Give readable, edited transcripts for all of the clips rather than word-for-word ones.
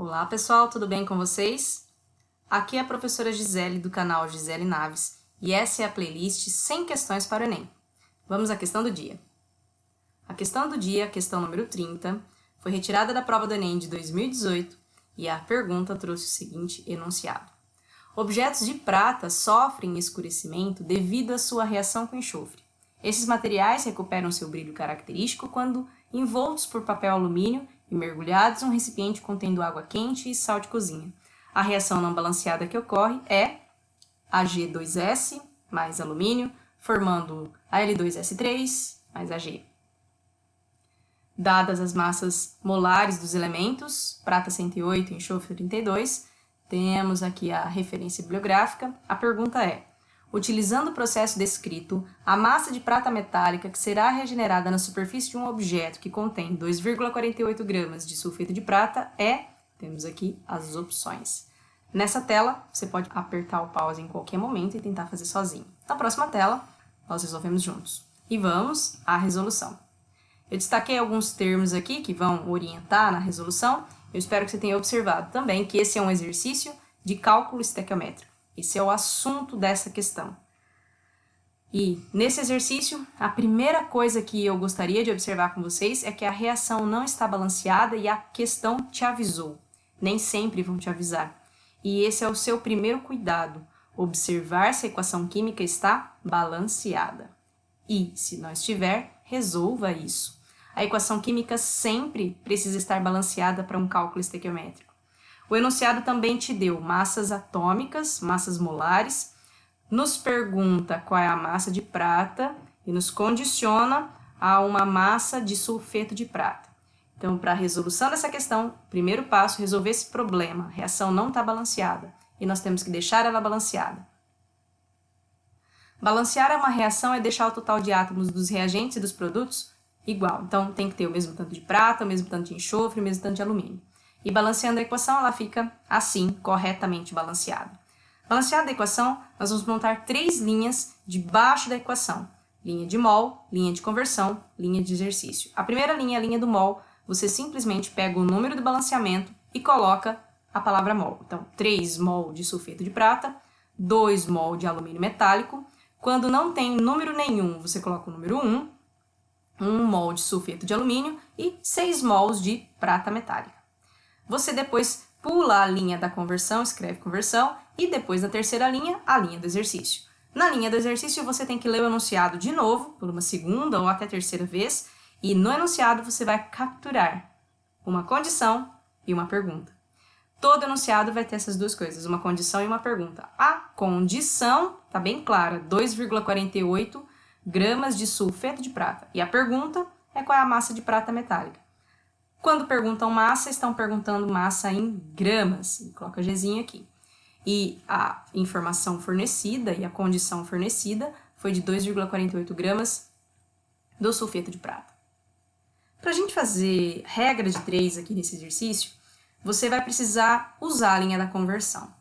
Olá pessoal, tudo bem com vocês? Aqui é a professora Gisele do canal Gisele Naves e essa é a playlist 100 questões para o Enem. Vamos à questão do dia. A questão do dia, questão número 30, foi retirada da prova do Enem de 2018 e a pergunta trouxe o seguinte enunciado. Objetos de prata sofrem escurecimento devido à sua reação com enxofre. Esses materiais recuperam seu brilho característico quando envoltos por papel alumínio e mergulhados em um recipiente contendo água quente e sal de cozinha. A reação não balanceada que ocorre é Ag2S mais alumínio, formando Al2S3 mais Ag. Dadas as massas molares dos elementos, prata 108 e enxofre 32, temos aqui a referência bibliográfica. A pergunta é: utilizando o processo descrito, a massa de prata metálica que será regenerada na superfície de um objeto que contém 2,48 gramas de sulfeto de prata é... Temos aqui as opções. Nessa tela, você pode apertar o pause em qualquer momento e tentar fazer sozinho. Na próxima tela, nós resolvemos juntos. E vamos à resolução. Eu destaquei alguns termos aqui que vão orientar na resolução. Eu espero que você tenha observado também que esse é um exercício de cálculo estequiométrico. Esse é o assunto dessa questão. E, nesse exercício, a primeira coisa que eu gostaria de observar com vocês é que a reação não está balanceada e a questão te avisou. Nem sempre vão te avisar. E esse é o seu primeiro cuidado, observar se a equação química está balanceada. E, se não estiver, resolva isso. A equação química sempre precisa estar balanceada para um cálculo estequiométrico. O enunciado também te deu massas atômicas, massas molares, nos pergunta qual é a massa de prata e nos condiciona a uma massa de sulfeto de prata. Então, para a resolução dessa questão, primeiro passo, resolver esse problema. A reação não está balanceada e nós temos que deixar ela balanceada. Balancear uma reação é deixar o total de átomos dos reagentes e dos produtos igual. Então, tem que ter o mesmo tanto de prata, o mesmo tanto de enxofre, o mesmo tanto de alumínio. E balanceando a equação, ela fica assim, corretamente balanceada. Balanceada a equação, nós vamos montar 3 linhas debaixo da equação. Linha de mol, linha de conversão, linha de exercício. A primeira linha, a linha do mol, você simplesmente pega o número do balanceamento e coloca a palavra mol. Então, 3 mol de sulfeto de prata, 2 mol de alumínio metálico. Quando não tem número nenhum, você coloca o número 1, 1 mol de sulfeto de alumínio e 6 mols de prata metálica. Você depois pula a linha da conversão, escreve conversão, e depois na terceira linha, a linha do exercício. Na linha do exercício, você tem que ler o enunciado de novo, por uma segunda ou até terceira vez, e no enunciado você vai capturar uma condição e uma pergunta. Todo enunciado vai ter essas duas coisas, uma condição e uma pergunta. A condição está bem clara, 2,48 gramas de sulfeto de prata. E a pergunta é qual é a massa de prata metálica. Quando perguntam massa, estão perguntando massa em gramas. Coloca Gzinho aqui. E a informação fornecida e a condição fornecida foi de 2,48 gramas do sulfeto de prata. Para a gente fazer regra de 3 aqui nesse exercício, você vai precisar usar a linha da conversão.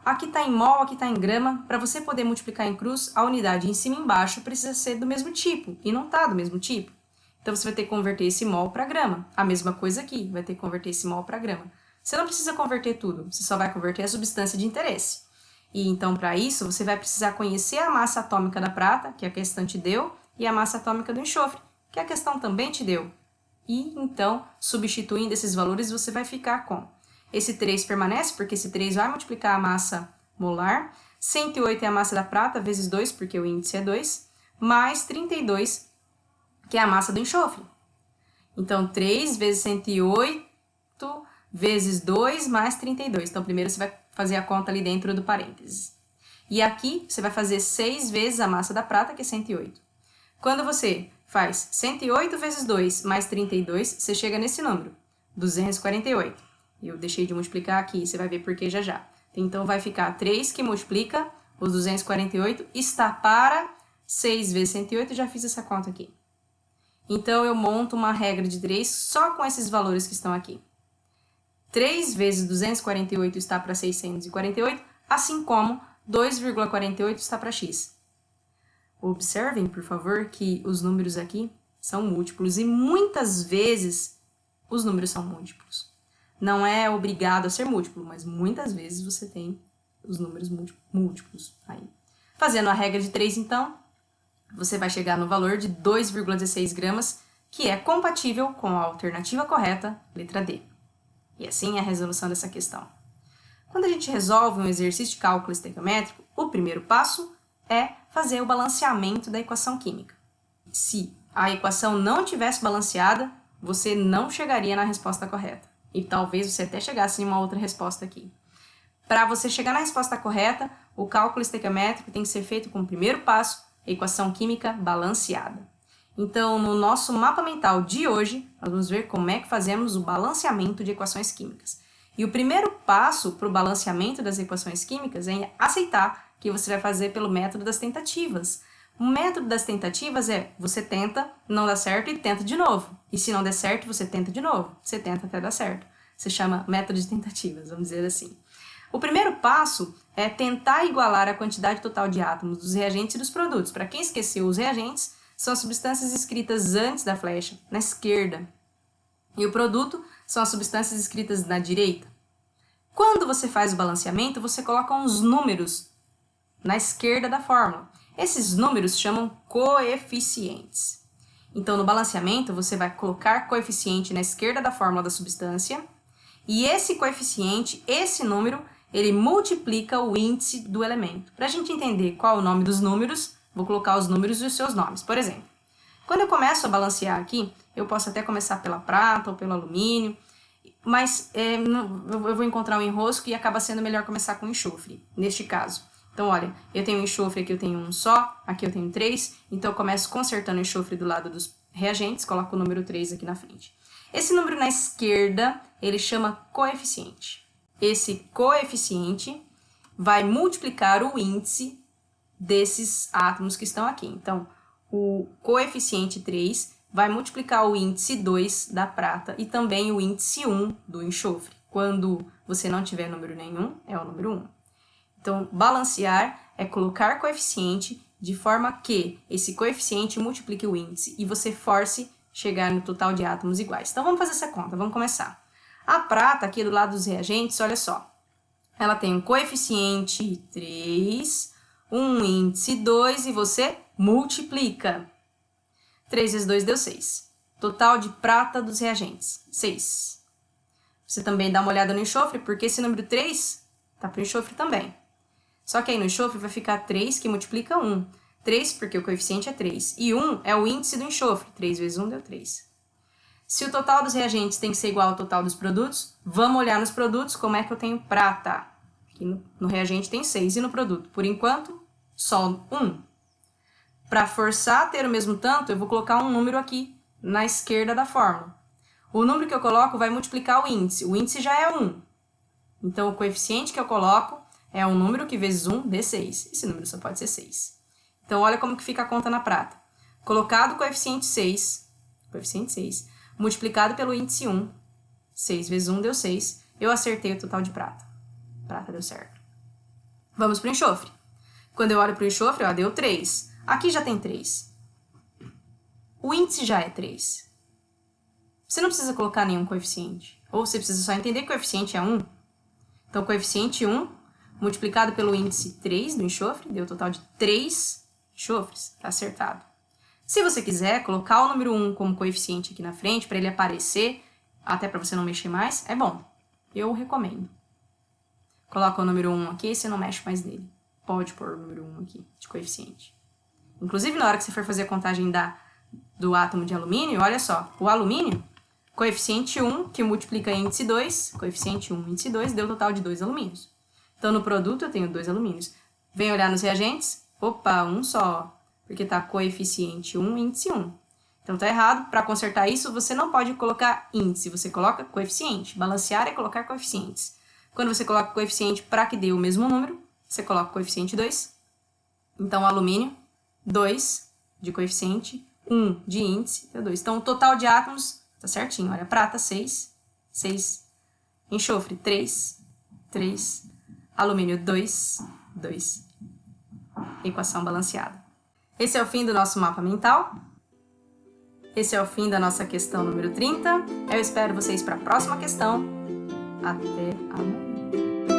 Aqui está em mol, aqui está em grama. Para você poder multiplicar em cruz, a unidade em cima e embaixo precisa ser do mesmo tipo. E não está do mesmo tipo. Então, você vai ter que converter esse mol para grama. A mesma coisa aqui, vai ter que converter esse mol para grama. Você não precisa converter tudo, você só vai converter a substância de interesse. E então, para isso, você vai precisar conhecer a massa atômica da prata, que a questão te deu, e a massa atômica do enxofre, que a questão também te deu. E, então, substituindo esses valores, você vai ficar com... Esse 3 permanece, porque esse 3 vai multiplicar a massa molar. 108 é a massa da prata, vezes 2, porque o índice é 2, mais 32, que é a massa do enxofre. Então, 3 vezes 108 vezes 2 mais 32. Então, primeiro você vai fazer a conta ali dentro do parênteses. E aqui, você vai fazer 6 vezes a massa da prata, que é 108. Quando você faz 108 vezes 2 mais 32, você chega nesse número, 248. Eu deixei de multiplicar aqui, você vai ver por que já já. Então, vai ficar 3 que multiplica os 248, está para 6 vezes 108, já fiz essa conta aqui. Então, eu monto uma regra de 3 só com esses valores que estão aqui. 3 vezes 248 está para 648, assim como 2,48 está para x. Observem, por favor, que os números aqui são múltiplos e muitas vezes os números são múltiplos. não é obrigado a ser múltiplo, mas muitas vezes você tem os números múltiplos aí. Fazendo a regra de 3, então, você vai chegar no valor de 2,16 gramas, que é compatível com a alternativa correta, letra D. E assim é a resolução dessa questão. Quando a gente resolve um exercício de cálculo estequiométrico, o primeiro passo é fazer o balanceamento da equação química. Se a equação não tivesse balanceada, você não chegaria na resposta correta. E talvez você até chegasse em uma outra resposta aqui. Para você chegar na resposta correta, o cálculo estequiométrico tem que ser feito com o primeiro passo, a equação química balanceada. Então, no nosso mapa mental de hoje, nós vamos ver como é que fazemos o balanceamento de equações químicas. E o primeiro passo para o balanceamento das equações químicas é aceitar que você vai fazer pelo método das tentativas. O método das tentativas é você tenta, não dá certo e tenta de novo. E se não der certo, você tenta de novo. Você tenta até dar certo. Se chama método de tentativas, vamos dizer assim. O primeiro passo é tentar igualar a quantidade total de átomos dos reagentes e dos produtos. Para quem esqueceu, os reagentes são as substâncias escritas antes da flecha, na esquerda. E o produto são as substâncias escritas na direita. Quando você faz o balanceamento, você coloca uns números na esquerda da fórmula. Esses números chamam coeficientes. Então, no balanceamento, você vai colocar coeficiente na esquerda da fórmula da substância, e esse coeficiente, esse número, ele multiplica o índice do elemento. Para a gente entender qual é o nome dos números, vou colocar os números e os seus nomes. Por exemplo, quando eu começo a balancear aqui, eu posso até começar pela prata ou pelo alumínio, mas eu vou encontrar um enrosco e acaba sendo melhor começar com enxofre, neste caso. Então, olha, eu tenho enxofre aqui, eu tenho um só, aqui eu tenho 3, então eu começo consertando o enxofre do lado dos reagentes, coloco o número 3 aqui na frente. Esse número na esquerda, ele chama coeficiente. Esse coeficiente vai multiplicar o índice desses átomos que estão aqui. Então, o coeficiente 3 vai multiplicar o índice 2 da prata e também o índice 1 do enxofre. Quando você não tiver número nenhum, é o número 1. Então, balancear é colocar coeficiente de forma que esse coeficiente multiplique o índice e você force chegar no total de átomos iguais. Então, vamos fazer essa conta, vamos começar. A prata, aqui do lado dos reagentes, olha só, ela tem um coeficiente 3, um índice 2 e você multiplica. 3 vezes 2 deu 6. Total de prata dos reagentes, 6. Você também dá uma olhada no enxofre, porque esse número 3 está para o enxofre também. Só que aí no enxofre vai ficar 3 que multiplica 1. 3 porque o coeficiente é 3. E 1 é o índice do enxofre. 3 vezes 1 deu 3. Se o total dos reagentes tem que ser igual ao total dos produtos, vamos olhar nos produtos como é que eu tenho prata. Aqui no reagente tem 6 e no produto, por enquanto, só 1. Para forçar a ter o mesmo tanto, eu vou colocar um número aqui na esquerda da fórmula. O número que eu coloco vai multiplicar o índice. O índice já é 1. Então, o coeficiente que eu coloco é um número que vezes 1 dê 6. Esse número só pode ser 6. Então, olha como que fica a conta na prata. Colocado o coeficiente 6, multiplicado pelo índice 1, 6 vezes 1 deu 6, eu acertei o total de prata. Prata deu certo. Vamos para o enxofre. Quando eu olho para o enxofre, ó, deu 3. Aqui já tem 3. O índice já é 3. Você não precisa colocar nenhum coeficiente. Ou você precisa só entender que o coeficiente é 1. Então, o coeficiente 1 multiplicado pelo índice 3 do enxofre, deu o total de 3 enxofres. Está acertado. Se você quiser colocar o número 1 como coeficiente aqui na frente, para ele aparecer, até para você não mexer mais, é bom. Eu recomendo. Coloca o número 1 aqui e você não mexe mais nele. Pode pôr o número 1 aqui, de coeficiente. Inclusive, na hora que você for fazer a contagem do átomo de alumínio, olha só, o alumínio, coeficiente 1, que multiplica índice 2, coeficiente 1, índice 2, deu o total de 2 alumínios. Então, no produto, eu tenho 2 alumínios. Vem olhar nos reagentes, opa, um só, porque está coeficiente 1, índice 1. Então, está errado. Para consertar isso, você não pode colocar índice, você coloca coeficiente. Balancear é colocar coeficientes. Quando você coloca coeficiente para que dê o mesmo número, você coloca coeficiente 2. Então, alumínio, 2 de coeficiente, 1 de índice, deu 2. Então, o total de átomos está certinho. Olha, prata, 6, 6. Enxofre, 3, 3. Alumínio, 2, 2. Equação balanceada. Esse é o fim do nosso mapa mental. Esse é o fim da nossa questão número 30. Eu espero vocês para a próxima questão. Até amanhã.